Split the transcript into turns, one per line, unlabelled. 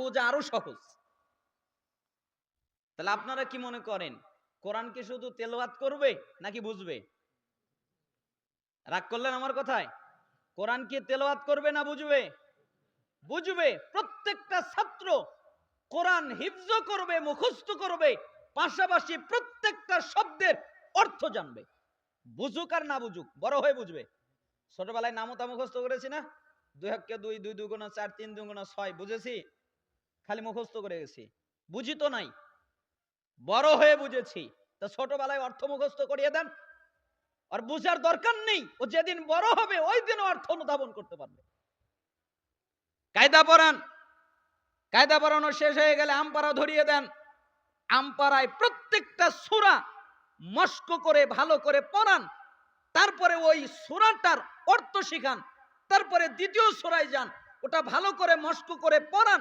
বোঝা আরো সহজ। তাহলে আপনারা কি মনে করেন কোরআন কি শুধু তেলাওয়াত করবে নাকি বুঝবে? রাগ করলেন আমার কথায়? কোরআন কি তেলাওয়াত করবে না বুঝবে? বুঝবে। প্রত্যেকটা ছাত্র কোরআন হিফজ করবে, মুখস্থ করবে, পাশাপাশি প্রত্যেকটা শব্দের অর্থ জানবে। বুঝুক আর না বুঝুক, বড় হয়ে বুঝবে। ছোটবেলায় নামতা মুখস্থ করেছি না, 2 × 2 2 2 × 4 3 2 × 6 বুঝেছি, খালি মুখস্থ করে গেছি, বুঝি তো নাই। বড় হয়ে বুঝেছি। তা ছোটবেলায় অর্থ মুখস্থ করিয়ে দেন, আর বুঝার দরকার নেই। ও যেদিন বড় হবে ওই দিন অর্থ অনুধাবন করতে পারবে। কায়দা পড়ান, কায়দা পড়ানো শেষ হয়ে গেলে আমপারা ধরিয়ে দেন। আমপারায় প্রত্যেকটা সূরা মস্ক করে ভালো করে পড়ান। তারপরে ওই সূরাটার অর্থ শিখান। তারপরে দ্বিতীয় সূরায় যান, ওটা ভালো করে মস্ক করে পড়ান।